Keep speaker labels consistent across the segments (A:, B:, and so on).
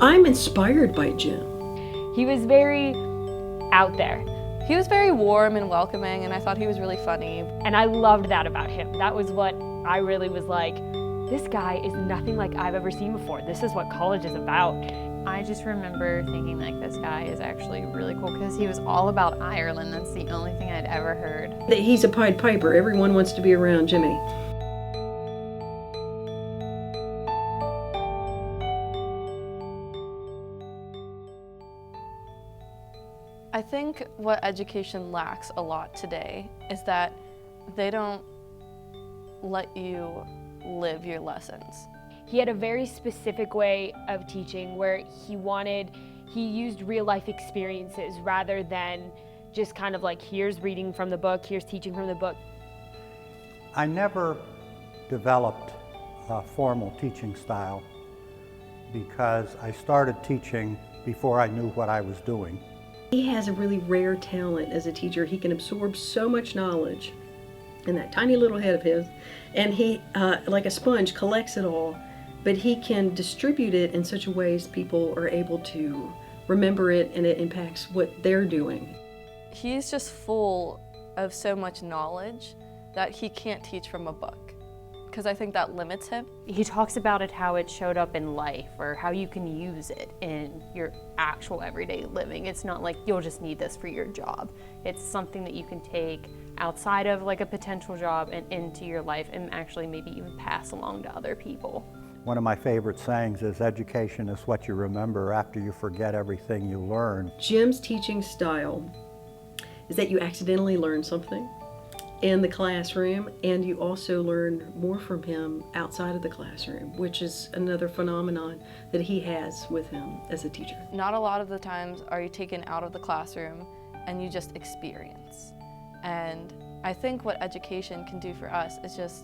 A: I'm inspired by Jim.
B: He was very out there.
C: He was very warm and welcoming, and I thought he was really funny.
B: And I loved that about him. That was what I really was like, this guy is nothing like I've ever seen before. This is what college is about.
D: I just remember thinking like, this guy is actually really cool because he was all about Ireland. That's the only thing I'd ever heard.
A: He's a Pied Piper. Everyone wants to be around Jimmy.
C: I think what education lacks a lot today is that they don't let you live your lessons.
B: He had a very specific way of teaching where he used real life experiences rather than just kind of like, here's reading from the book, here's teaching from the book.
E: I never developed a formal teaching style because I started teaching before I knew what I was doing.
A: He has a really rare talent as a teacher. He can absorb so much knowledge in that tiny little head of his, and he, like a sponge, collects it all, but he can distribute it in such a way as people are able to remember it and it impacts what they're doing.
C: He's just full of so much knowledge that he can't teach from a book, because I think that limits him.
D: He talks about it, how it showed up in life or how you can use it in your actual everyday living. It's not like you'll just need this for your job. It's something that you can take outside of like a potential job and into your life and actually maybe even pass along to other people.
E: One of my favorite sayings is, education is what you remember after you forget everything you learn.
A: Jim's teaching style is that you accidentally learn something in the classroom, and you also learn more from him outside of the classroom, which is another phenomenon that he has with him as a teacher.
C: Not a lot of the times are you taken out of the classroom and you just experience. And I think what education can do for us is just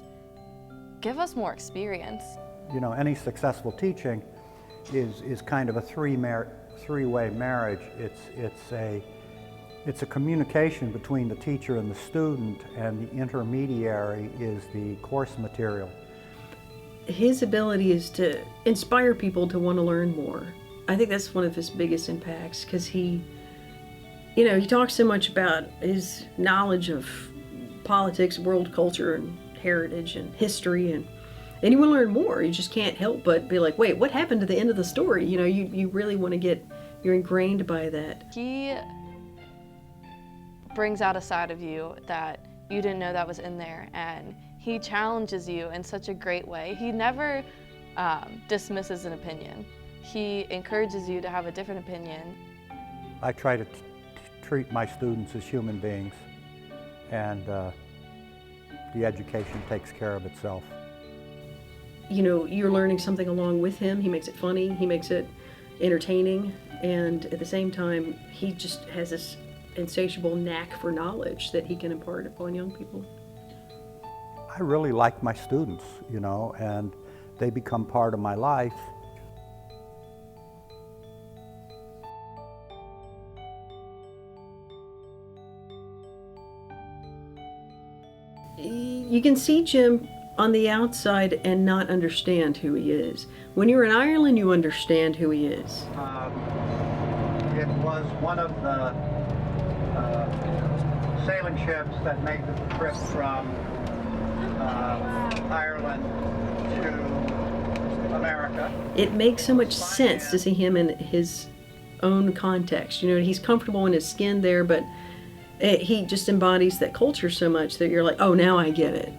C: give us more experience.
E: You know, any successful teaching is kind of a three-way marriage. It's a communication between the teacher and the student, and the intermediary is the course material.
A: His ability is to inspire people to want to learn more. I think that's one of his biggest impacts, because he talks so much about his knowledge of politics, world culture, and heritage, and history, and you want to learn more. You just can't help but be like, wait, what happened to the end of the story? You know, you really want to you're ingrained by that.
C: He brings out a side of you that you didn't know that was in there, and he challenges you in such a great way. He never dismisses an opinion. He encourages you to have a different opinion.
E: I try to treat my students as human beings, and the education takes care of itself.
A: You know, you're learning something along with him. He makes it funny, he makes it entertaining, and at the same time, he just has this insatiable knack for knowledge that he can impart upon young people.
E: I really like my students, you know, and they become part of my life.
A: You can see Jim on the outside and not understand who he is. When you're in Ireland, you understand who he is.
E: It was one of the sailing ships that made the trip from Ireland to America.
A: It makes so much sense to see him in his own context. You know, he's comfortable in his skin there, but he just embodies that culture so much that you're like, oh, now I get it.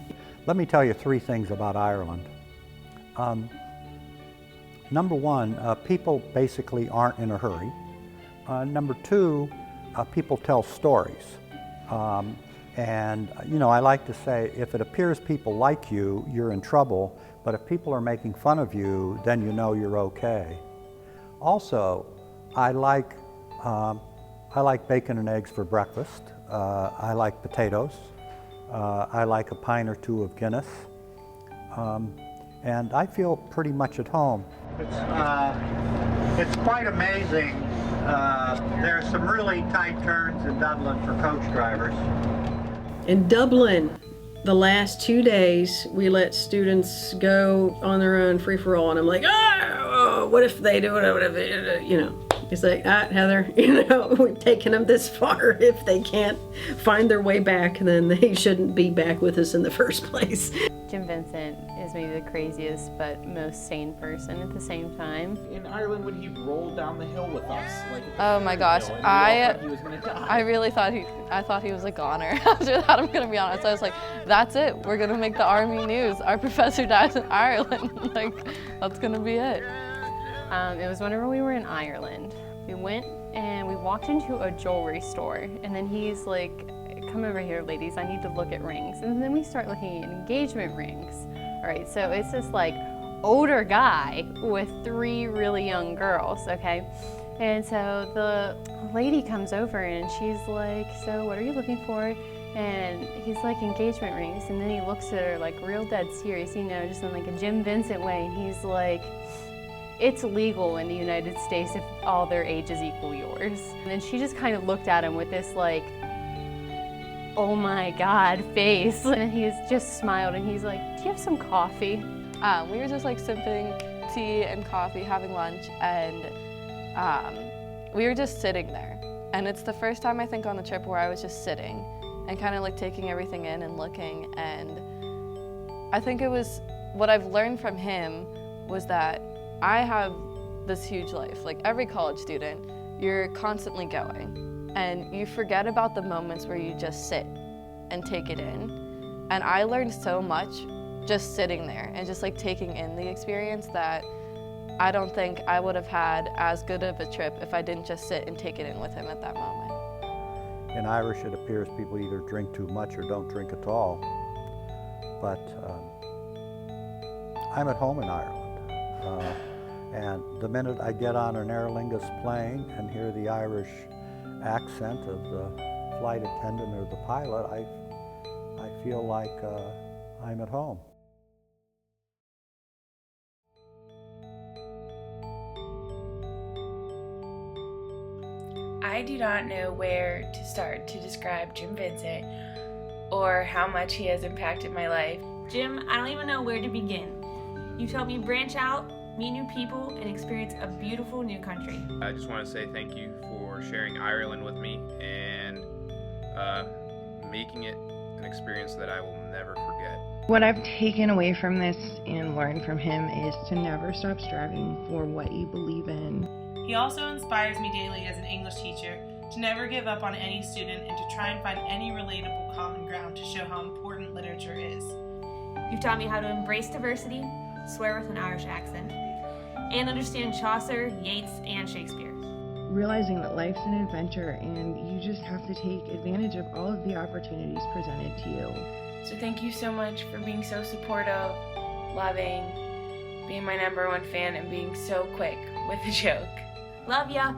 E: Let me tell you 3 things about Ireland. Number 1, people basically aren't in a hurry. Number 2, people tell stories. And, you know, I like to say, if it appears people like you, you're in trouble, but if people are making fun of you, then you know you're okay. Also, I like bacon and eggs for breakfast. I like potatoes. I like a pint or 2 of Guinness. And I feel pretty much at home. It's quite amazing. There are some really tight turns in Dublin for coach drivers.
A: In Dublin, the last 2 days, we let students go on their own free-for-all, and I'm like, oh, what if they do it, what if they, you know. He's like, Heather, you know, we've taken them this far. If they can't find their way back, then they shouldn't be back with us in the first place.
D: Jim Vincent is maybe the craziest but most sane person at the same time.
F: In Ireland, when he rolled down the hill with us, like
C: Oh my gosh,
F: he was gonna die.
C: I really thought he was a goner. After that, I'm gonna be honest. I was like, that's it. We're gonna make the army news. Our professor dies in Ireland. Like, that's gonna be it.
D: It was whenever we were in Ireland. We went and we walked into a jewelry store, and then he's like, come over here, ladies, I need to look at rings. And then we start looking at engagement rings. All right, so it's this like older guy with 3 really young girls, okay? And so the lady comes over and she's like, so what are you looking for? And he's like, engagement rings. And then he looks at her like real dead serious, you know, just in like a Jim Vincent way. And he's like, it's legal in the United States if all their ages equal yours. And then she just kind of looked at him with this like, oh my God face. And he just smiled and he's like, do you have some coffee?
C: We were just like sipping tea and coffee, having lunch, and we were just sitting there. And it's the first time I think on the trip where I was just sitting and kind of like taking everything in and looking. And I think it was, what I've learned from him was that I have this huge life. Like every college student, you're constantly going and you forget about the moments where you just sit and take it in. And I learned so much just sitting there and just like taking in the experience that I don't think I would have had as good of a trip if I didn't just sit and take it in with him at that moment.
E: In Irish, it appears people either drink too much or don't drink at all. But I'm at home in Ireland. And the minute I get on an Aer Lingus plane and hear the Irish accent of the flight attendant or the pilot, I feel like I'm at home.
G: I do not know where to start to describe Jim Vincent or how much he has impacted my life.
H: Jim, I don't even know where to begin. You've helped me branch out, meet new people, and experience a beautiful new country.
I: I just want to say thank you for sharing Ireland with me and making it an experience that I will never forget.
J: What I've taken away from this and learned from him is to never stop striving for what you believe in.
K: He also inspires me daily as an English teacher to never give up on any student and to try and find any relatable common ground to show how important literature is.
H: You've taught me how to embrace diversity, swear with an Irish accent, and understand Chaucer, Yeats, and Shakespeare.
J: Realizing that life's an adventure and you just have to take advantage of all of the opportunities presented to you.
G: So thank you so much for being so supportive, loving, being my #1 fan, and being so quick with a joke.
H: Love ya!